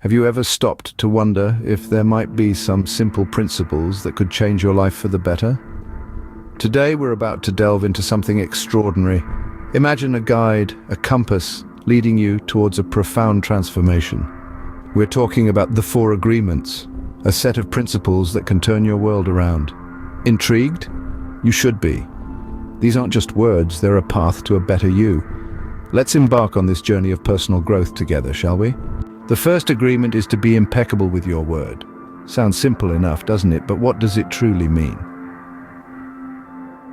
Have you ever stopped to wonder if there might be some simple principles that could change your life for the better? Today we're about to delve into something extraordinary. Imagine a guide, a compass, leading you towards a profound transformation. We're talking about the 4 agreements, a set of principles that can turn your world around. Intrigued? You should be. These aren't just words, they're a path to a better you. Let's embark on this journey of personal growth together, shall we? The first agreement is to be impeccable with your word. Sounds simple enough, doesn't it? But what does it truly mean?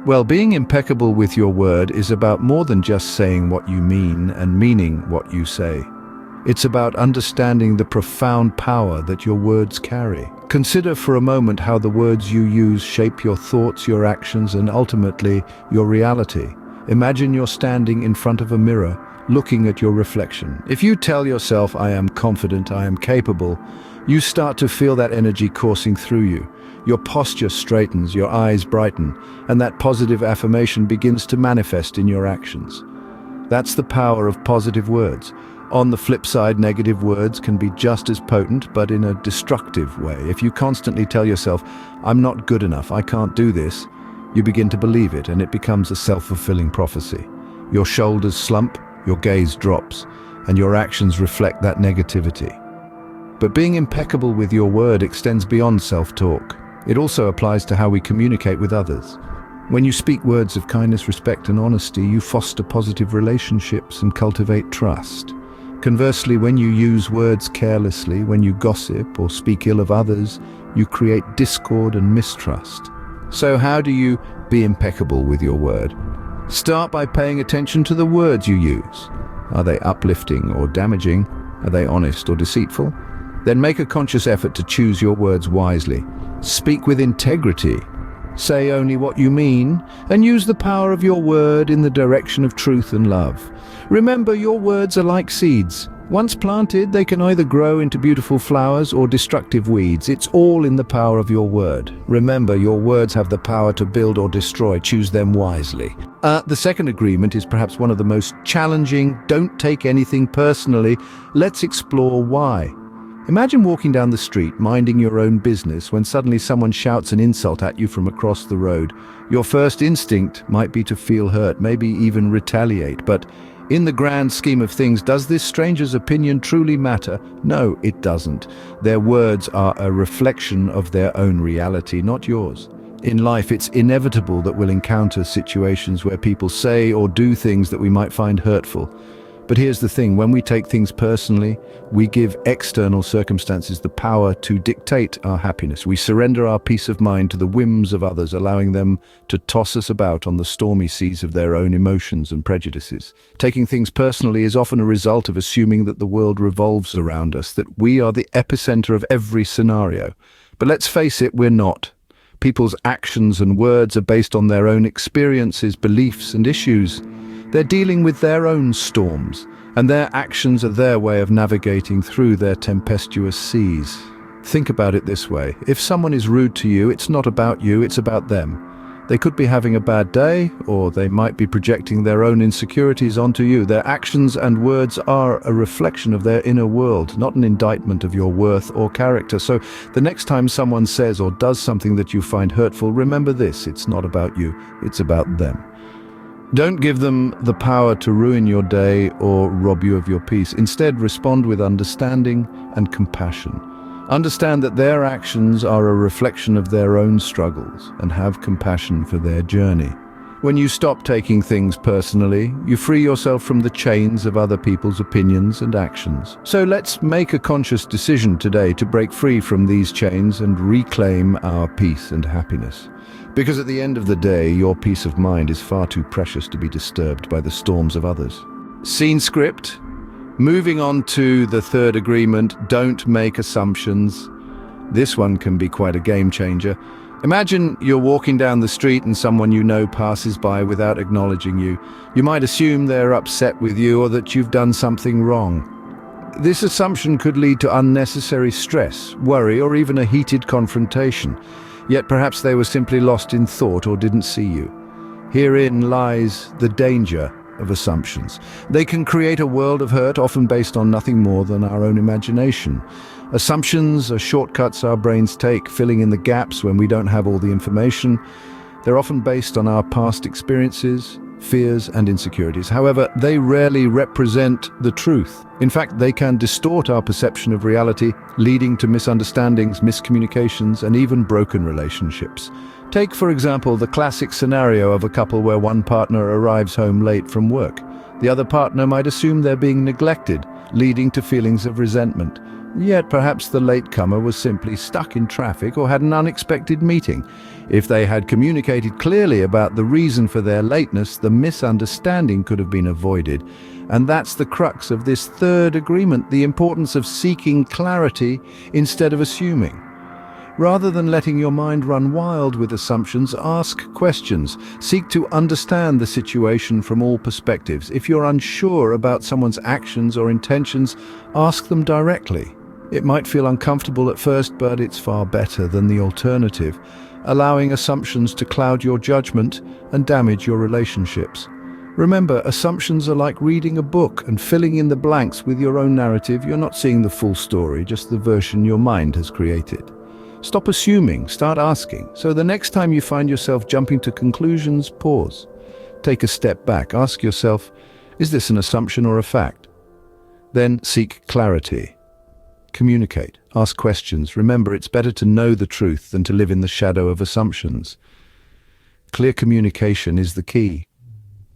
Well, being impeccable with your word is about more than just saying what you mean and meaning what you say. It's about understanding the profound power that your words carry. Consider for a moment how the words you use shape your thoughts, your actions, and ultimately your reality. Imagine you're standing in front of a mirror, looking at your reflection. If you tell yourself, "I am confident, I am capable," you start to feel that energy coursing through you. Your posture straightens, your eyes brighten, and that positive affirmation begins to manifest in your actions. That's the power of positive words. On the flip side, negative words can be just as potent, but in a destructive way. If you constantly tell yourself, "I'm not good enough, I can't do this," you begin to believe it, and it becomes a self-fulfilling prophecy. Your shoulders slump, your gaze drops, and your actions reflect that negativity. But being impeccable with your word extends beyond self-talk. It also applies to how we communicate with others. When you speak words of kindness, respect, and honesty, you foster positive relationships and cultivate trust. Conversely, when you use words carelessly, when you gossip or speak ill of others, you create discord and mistrust. So how do you be impeccable with your word? Start by paying attention to the words you use. Are they uplifting or damaging? Are they honest or deceitful? Then make a conscious effort to choose your words wisely. Speak with integrity. Say only what you mean, and use the power of your word in the direction of truth and love. Remember, your words are like seeds. Once planted, they can either grow into beautiful flowers or destructive weeds. It's all in the power of your word. Remember, your words have the power to build or destroy. Choose them wisely. The second agreement is perhaps one of the most challenging. Don't take anything personally. Let's explore why. Imagine walking down the street, minding your own business, when suddenly someone shouts an insult at you from across the road. Your first instinct might be to feel hurt, maybe even retaliate. But in the grand scheme of things, does this stranger's opinion truly matter? No, it doesn't. Their words are a reflection of their own reality, not yours. In life, it's inevitable that we'll encounter situations where people say or do things that we might find hurtful. But here's the thing, when we take things personally, we give external circumstances the power to dictate our happiness. We surrender our peace of mind to the whims of others, allowing them to toss us about on the stormy seas of their own emotions and prejudices. Taking things personally is often a result of assuming that the world revolves around us, that we are the epicenter of every scenario. But let's face it, we're not. People's actions and words are based on their own experiences, beliefs, and issues. They're dealing with their own storms, and their actions are their way of navigating through their tempestuous seas. Think about it this way. If someone is rude to you, it's not about you, it's about them. They could be having a bad day, or they might be projecting their own insecurities onto you. Their actions and words are a reflection of their inner world, not an indictment of your worth or character. So the next time someone says or does something that you find hurtful, remember this: it's not about you, it's about them. Don't give them the power to ruin your day or rob you of your peace. Instead, respond with understanding and compassion. Understand that their actions are a reflection of their own struggles, and have compassion for their journey. When you stop taking things personally, you free yourself from the chains of other people's opinions and actions. So let's make a conscious decision today to break free from these chains and reclaim our peace and happiness. Because at the end of the day, your peace of mind is far too precious to be disturbed by the storms of others. Scene script. Moving on to the third agreement, don't make assumptions. This one can be quite a game changer. Imagine you're walking down the street and someone you know passes by without acknowledging you. You might assume they're upset with you or that you've done something wrong. This assumption could lead to unnecessary stress, worry, or even a heated confrontation. Yet perhaps they were simply lost in thought or didn't see you. Herein lies the danger. of assumptions. They can create a world of hurt, often based on nothing more than our own imagination. Assumptions are shortcuts our brains take, filling in the gaps when we don't have all the information. They're often based on our past experiences, fears, and insecurities. However, they rarely represent the truth. In fact, they can distort our perception of reality, leading to misunderstandings, miscommunications, and even broken relationships. Take, for example, the classic scenario of a couple where one partner arrives home late from work. The other partner might assume they're being neglected, leading to feelings of resentment. Yet perhaps the latecomer was simply stuck in traffic or had an unexpected meeting. If they had communicated clearly about the reason for their lateness, the misunderstanding could have been avoided. And that's the crux of this third agreement, the importance of seeking clarity instead of assuming. Rather than letting your mind run wild with assumptions, ask questions. Seek to understand the situation from all perspectives. If you're unsure about someone's actions or intentions, ask them directly. It might feel uncomfortable at first, but it's far better than the alternative, allowing assumptions to cloud your judgment and damage your relationships. Remember, assumptions are like reading a book and filling in the blanks with your own narrative. You're not seeing the full story, just the version your mind has created. Stop assuming, start asking. So the next time you find yourself jumping to conclusions, pause. Take a step back. Ask yourself, is this an assumption or a fact? Then seek clarity. Communicate. Ask questions. Remember, it's better to know the truth than to live in the shadow of assumptions. Clear communication is the key.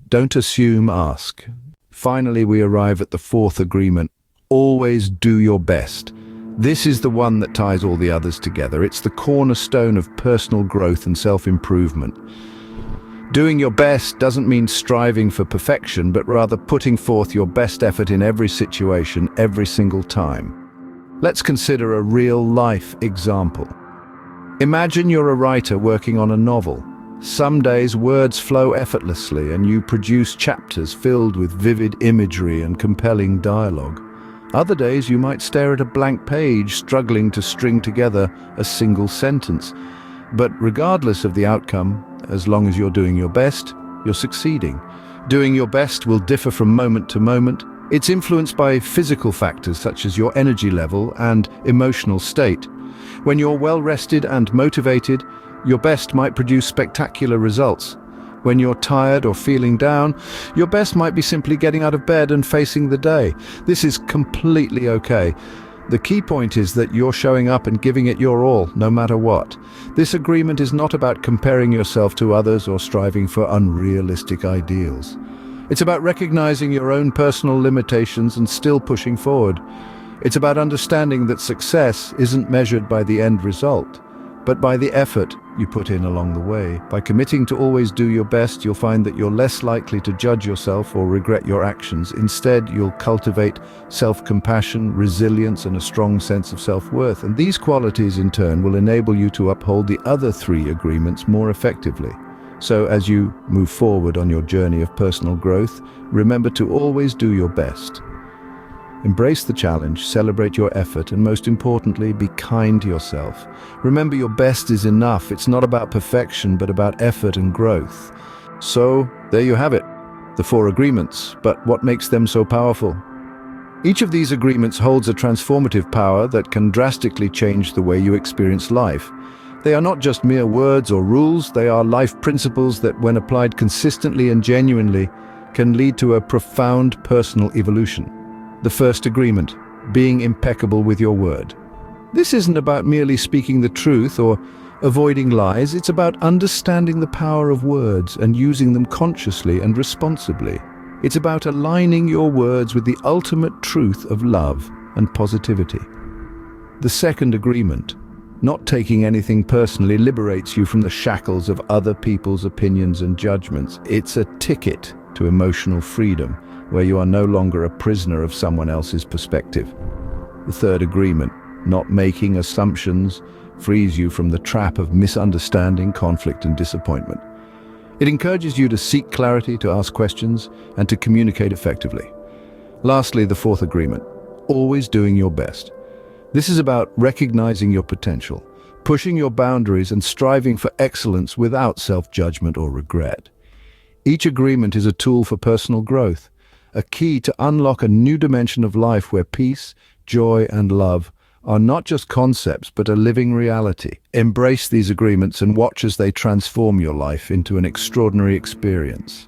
Don't assume, ask. Finally, we arrive at the fourth agreement. Always do your best. This is the one that ties all the others together. It's the cornerstone of personal growth and self-improvement. Doing your best doesn't mean striving for perfection, but rather putting forth your best effort in every situation, every single time. Let's consider a real-life example. Imagine you're a writer working on a novel. Some days words flow effortlessly and you produce chapters filled with vivid imagery and compelling dialogue. Other days you might stare at a blank page, struggling to string together a single sentence. But regardless of the outcome, as long as you're doing your best, you're succeeding. Doing your best will differ from moment to moment. It's influenced by physical factors such as your energy level and emotional state. When you're well-rested and motivated, your best might produce spectacular results. When you're tired or feeling down, your best might be simply getting out of bed and facing the day. This is completely okay. The key point is that you're showing up and giving it your all, no matter what. This agreement is not about comparing yourself to others or striving for unrealistic ideals. It's about recognizing your own personal limitations and still pushing forward. It's about understanding that success isn't measured by the end result, but by the effort you put in along the way. By committing to always do your best, you'll find that you're less likely to judge yourself or regret your actions. Instead, you'll cultivate self-compassion, resilience, and a strong sense of self-worth. And these qualities, in turn, will enable you to uphold the other three agreements more effectively. So as you move forward on your journey of personal growth, remember to always do your best. Embrace the challenge, celebrate your effort, and most importantly, be kind to yourself. Remember, your best is enough. It's not about perfection, but about effort and growth. So, there you have it, the four agreements. But what makes them so powerful? Each of these agreements holds a transformative power that can drastically change the way you experience life. They are not just mere words or rules, they are life principles that, when applied consistently and genuinely, can lead to a profound personal evolution. The first agreement, being impeccable with your word. This isn't about merely speaking the truth or avoiding lies, it's about understanding the power of words and using them consciously and responsibly. It's about aligning your words with the ultimate truth of love and positivity. The second agreement, not taking anything personally, liberates you from the shackles of other people's opinions and judgments. It's a ticket to emotional freedom, where you are no longer a prisoner of someone else's perspective. The third agreement, not making assumptions, frees you from the trap of misunderstanding, conflict, and disappointment. It encourages you to seek clarity, to ask questions, and to communicate effectively. Lastly, the fourth agreement, always doing your best. This is about recognizing your potential, pushing your boundaries, and striving for excellence without self-judgment or regret. Each agreement is a tool for personal growth, a key to unlock a new dimension of life where peace, joy, and love are not just concepts but a living reality. Embrace these agreements and watch as they transform your life into an extraordinary experience.